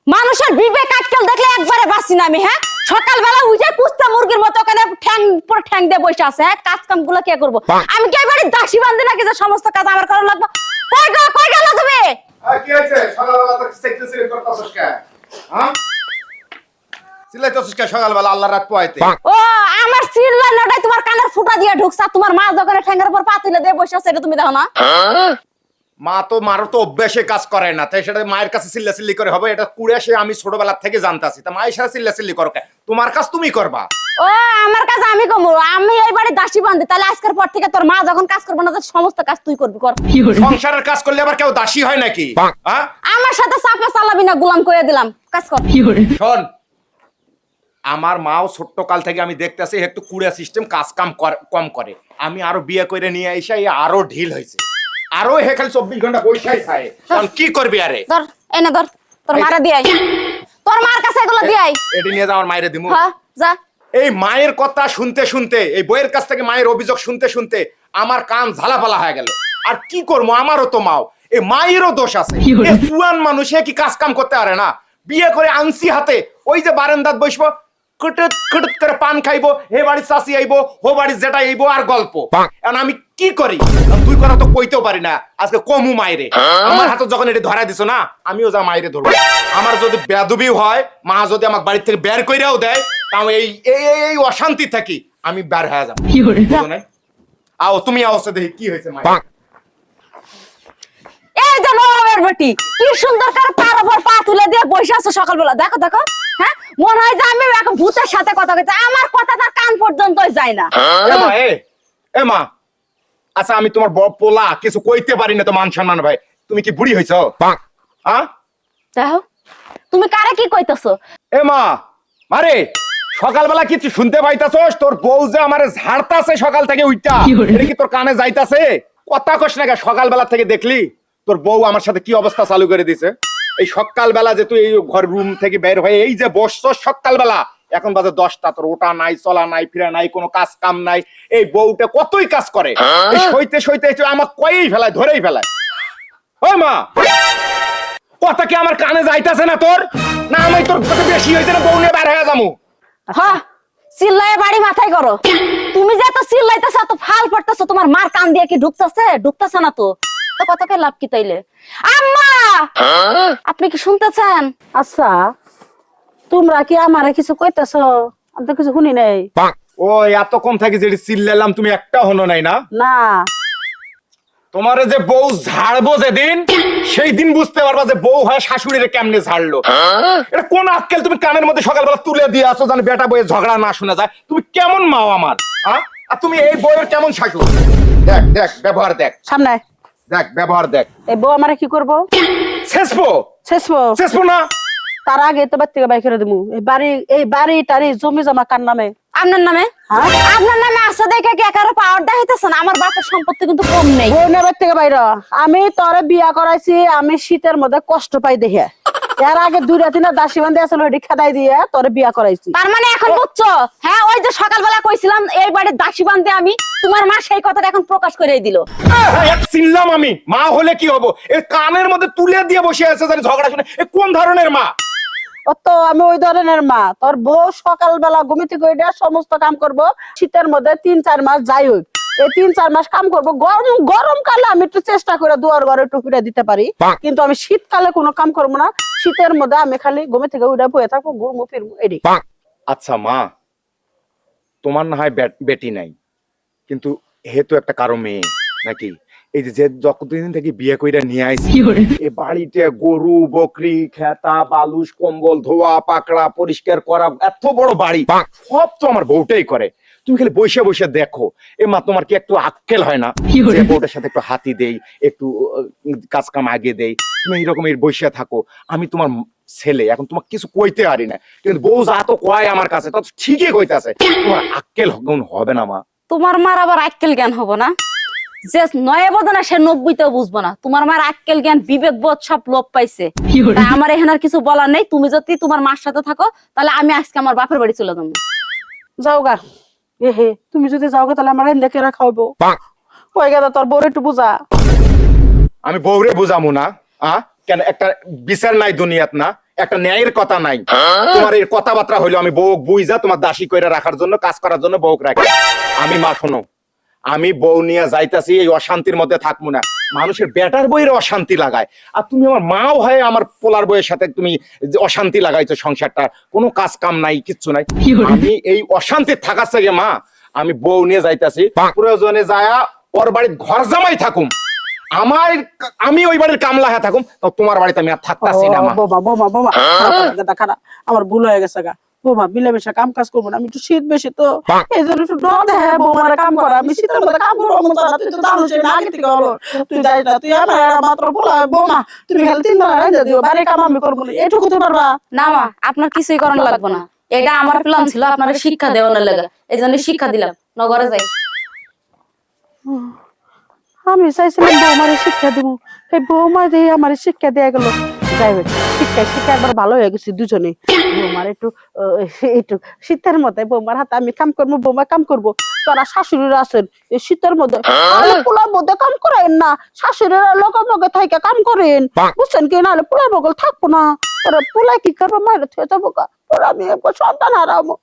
মানুষের বিবেক আজকাল দেখলে একবারে বাসি না আমি। হ্যাঁ, সকালবেলা উঠে কুস্তা মুরগির মতো ওখানে ঠ্যাং পর ঠ্যাং দিয়ে বসে আছে। হ্যাঁ, কাজ কাম গুলো কে করবো? আমি কি এবারে দাসী বান্ধি নাকি যে সমস্ত কাজ আমার করা লাগবে? কই গেল তুমি? কি হয়েছে? সকালবেলা তো সিলেক্ট করতেছস কে? হ্যাঁ, সিলেক্টছস কে সকালবেলা আল্লাহ রাত পোয়াইতে? ও আমার চিল্লানোটাই তোমার কানের ফুটা দিয়ে ঢুকছা। তোমার মা যখন ঠ্যাঙ্গের উপর পাতিলে দিয়ে বসে আছে এটা তুমি দেখো না? মা তো মারও তো অভ্যাসে কাজ করে না, তাই সেটা মায়ের কাছে চিল্লাচিল্লি করে হবে? এটা কুড়ে সে আমি ছোটবেলা থেকে জানতাছি। তা মায়ের সাথে চিল্লাচিল্লি করো কে? তোমার কাজ তুমি করবা। ও আমার কাজ আমি করবো? আমি এইবারে দাসী বান্ধি, তাহলে আজকের পর থেকে তোর মা যখন কাজ করবে না সমস্ত কাজ তুই করবি। কর। সংসারের কাজ করলে আবার কেউ দাসী হয় নাকি? হ্যাঁ, আমার সাথে চাপা চালাবি না, গোলাম করে দিলাম। কাজ কর। শোন, আমার মাও ছোট্ট কাল থেকে আমি দেখতেছি একটু কুড়িয়া সিস্টেম কাজ কাম কম করে। আমি আরো বিয়ে করে নিয়ে এসে আরো ঢিল হয়েছে, আরো হেখাল 24 ঘন্টা বৈশাই খায়। কারণ কি করবি? আরে ধর এনে ধর, তোর মারা দিয়াই, তোর মার কাছে এগুলো দিয়াই। এটি নিয়ে যা, আমার মায়েরে দিমু। হ্যাঁ যা। এই মায়ের কথা শুনতে শুনতে, এই বইয়ের কাছ থেকে মায়ের অভিযোগ শুনতে শুনতে আমার কান ঝালাপালা হয়ে গেল। আর কি করবো, আমারও তো মাও, এই মায়েরও দোষ আছে। এই জুয়ান মানুষে কি কাজ কাম করতে পারে না? বিয়ে করে আনছি হাতে, ওই যে বারান্দাত বসবো, কুটুত কুটুত করে পান খাইবো, হে বাড়ির চাষি আইবো, হো বাড়ির জেঠা আইবো, আর গল্প। এখন আমি কি করি? তুই কথা তো কইতেও পারি না, আজকে কমু মাইরে। আমার হাতে যখন এটা ধরা দিছো না, আমিও যা মাইরে ধরবো। আমার যদি বেদবি হয়, মা যদি আমাকে বাড়ির থেকে বের কইরাও দেয়, তাও এই এই অশান্তি থাকি আমি বের হয়ে যাবো। আও তুমি আও, দেখি কি হয়েছে মায়ের। এই যে নবাবের বেটি, কি সুন্দর করে পার উপর পা তুলে দিয়ে বসে আছো সকালবেলা। দেখো দেখো, হ্যাঁ, মনে হয় যে আমি এক ভূতের সাথে কথা কইতে। আমার কথা তার কান পর্যন্তই যায় না। এ মা, আচ্ছা আমি তোমার বড় পোলা, কিছু কইতে পারি না তো মান সম্মান ভাই, তুমি কি বুড়ি হইছো? হ্যাঁ, দেখো তুমি কারে কি কইতেছো? এ মা, আরে সকালবেলা কিছু শুনতে পাইতাছস? তোর বউ যে আমারে ঝাড়তাছে সকাল থেকে উইটা, এটা কি তোর কানে যাইতাছে? কথা কস না, সকালবেলা থেকে দেখলি তোর বউ আমার সাথে কি অবস্থা চালু করে দিছে? এই সকালবেলা যে তুই এই ঘর রুম থেকে বের হয়ে এই যে বসছস সকালবেলা, এখন বাজে 10টা, তোর ওটা নাই, চলা নাই, ফিরা নাই, কোনো কাজ কাম নাই। এই বউটা কতই কাজ করে, এই সইতে সইতে আমার কয়েই ফেলায়, ধরেই ফেলায়। ওই মা, কথা কি আমার কানে যাইতাছে না তোর? না আমি তোর কাছে বেশি হয়েছে না, বউ নিয়ে বের হয়ে যাবো? হ্যাঁ, চিল্লায় বাড়ি মাথায় করো। তুমি যে এত চিল্লাইতেছ, এত ফাল পড়তেছো, তোমার মার কান দিয়ে কি ঢুকতেছে না তো? তো কথাকে লাভ কি তাইলে? আম্মা, আপনি কি শুনতেছেন? আচ্ছা, তোমরা কি আমারে কিছু কইতেছ? আমি তো কিছু শুনি নাই। ও এতক্ষণ থেকে যে চিল্লালাম, তুমি একটা হনো নাই না? না, তোমারে যে বউ ঝাড়বো যেদিন, সেই দিন বুঝতে পারবা যে বউ হয় শাশুড়িরে কেমনে ঝাড়লো। এটা কোন আক্কেল তুমি কানের মধ্যে সকালবেলা তুলে দিয়ে আসো, জানি বেটা বইয়ের ঝগড়া না শোনা যায়? তুমি কেমন মাও আমার? আর তুমি এই বইয়ের কেমন শাশুড়? দেখ দেখ ব্যবহার দেখ, সামনে দেখ ব্যবহার দেখ। এই বউ আমারে কি করবো? শেষবো শেষবো না? তার আগে তো বাড়ি থেকে বাই করে দিমু। এই বাড়ি টারি জমি জমা কার নামে? আপনার নামে। আপনার নামে আছে দেখে কি একারে পাওয়ার দেখাইতেছেন? আমার বাপের সম্পত্তি কিন্তু কম নেই। বউ না বাড়ি থেকে বাইর। আমি তোরে বিয়া করাইছি, আমি শীতের মধ্যে কষ্ট পাই দেখে। এর আগে 2 রাত দাসী বান্ধে আসলে ওইটি খেদাই দিয়ে তোরে বিয়া করাইছি। তার মানে এখন বুঝছো? হ্যাঁ, ওই যে সকালবেলা কইছিলাম এই বাড়ির দাসী বান্ধে আমি, তোমার মা সেই কথাটা এখন প্রকাশ করে দিল। চিনলাম আমি, মা হলে কি হবো? এই কানের মধ্যে তুলে দিয়ে বসে আছে জানি ঝগড়া শুনে। এ কোন ধরনের মা? ও তো আমি ওই ধরনের মা। তোর বউ সকালবেলা ঘুমিতে কইরা সমস্ত কাম করব, শীতের মধ্যে 3-4 মাস যাই হোক, এই 3-4 মাস কাম করব। গরমকালে আমি একটু চেষ্টা করে দুয়ার ঘরে একটু ফিরে দিতে পারি, কিন্তু আমি শীতকালে কোনো কাম করবো না। শীতের মধ্যে আমি খালি ঘুমে থেকে উঠে বয়ে থাকবো, ঘুরবো ফিরবো, এডি। আচ্ছা মা, তোমার না হয় বেটি নাই, কিন্তু হেতু একটা কারো মেয়ে নাকি? এই যে যতদিন থেকে বিয়ে কইরা নিয়ে আইছি, এই বাড়িতে গরু বকরি খেতা বালুস কম্বল ধোয়া পাকড়া পরিষ্কার করা, এত বড় বাড়ি সব তো আমার বউটাই করে। তুমি খালি বসে বসে দেখো। এ মা, তোমার কি একটু আক্কেল হয় না যে বউটার সাথে একটু হাতি দেই, একটু কাজ কাম আগে দেই? তুমি এইরকম বসে থাকো। আমি তোমার ছেলে, এখন তোমাকে কিছু কইতে পারি না, কিন্তু বউ যা তো কয় আমার কাছে তা ঠিকই কইতাছে। তোমার আক্কেল হবে না মা? তোমার মার আবার আক্কেল জ্ঞান হবো না? যে 9 বোঝে না সে 90তেও বুঝবো না। তোমার মার আক্কেল জ্ঞান বিবেক বোধ সব লোপ পাইছে। তাই আমার এখানে আর কিছু বলার নেই। তুমি যদি তোমার মার সাথে থাকো, তাহলে আমি আজকে আমার বাপের বাড়ি চলে যাবো। যাও গা। হে, তুমি যদি যাও গা তাহলে আমার দেখে রাখাবো। ওই গেল তোর বউরে একটু বুঝা। আমি বউরে বুঝামু না? কেন একটা বিচার নাই দুনিয়াত না? একটা ন্যায়ের কথা নাই। তোমার এই কথাবার্তা হইলো আমি বউ বুইজা তোমার দাসী কইরা রাখার জন্য, কাজ করার জন্য বউক রাখি। আমি মা শোনো, আমি বউ নিয়ে যাইতাছি, এই অশান্তির মধ্যে থাকবো না। মানুষের বেটার বইয়ের অশান্তি লাগায়, আর তুমি আমার মাও হয় আমার পোলার বইয়ের সাথে তুমি যে অশান্তি লাগাইছো সংসারটা, কোনো কাজ কাম নাই, কিচ্ছু নাই। আমি এই অশান্তি থাকার থেকে মা আমি বউ নিয়ে যাইতাছি, প্রয়োজনে যায়া ওর বাড়ির ঘর জামাই থাকুম, আমি ওই বাড়ির কামলা হয়ে থাকুম, তো তোমার বাড়িতে আমি আর থাকতাছি না মা। বোমা বোমা বোমা খারাপ, আমার ভুল হয়ে গেছে গা। বোমা মিলেমিশে কাম কাজ করবো না, আমি একটু শীত বেশি তো এই জন্য একটু ডর দেয় বোমার কাম করা। আমি শীতের মধ্যে কাম করবো মন চায় না, তুই তো জানো সে আগে থেকে হলো। তুই যাই না, তুই আমার মাত্র বলা বোমা তুমি খালি 3 বেলা রাইন্দা দিও, বাড়ির কাম আমি করবো না, এটুকু তো পারবা না মা, আপনার কিছুই করানো লাগবে না। এটা আমার প্ল্যান ছিল আপনার শিক্ষা দেওয়ানোর লাগে, এই জন্য শিক্ষা দিলাম। নগরে যাই। আমি চাইছিলাম বৌমারে শিক্ষা দিব, এই বৌমা দিয়ে আমার শিক্ষা দেয়া গেল। যাই হোক, শিক্ষা একবার ভালো হয়ে গেছি দুজনে। বৌমার একটু শীতের মধ্যে বৌমার হাতে আমি কাম করবো, বৌমা কাম করবো। তোরা শাশুড়িরা আছেন এই শীতের মধ্যে, পোলার মধ্যে কাম করেন না, শাশুড়িরা লোকের লগে থাইকা কাম করেন, বুঝছেন কি? নাহলে পোলার বগল থাকবো না, ওরা পোলা কি করবো, মায়ের থেকে যাবো গা, ওরা আমি একবার সন্তান হারাবো।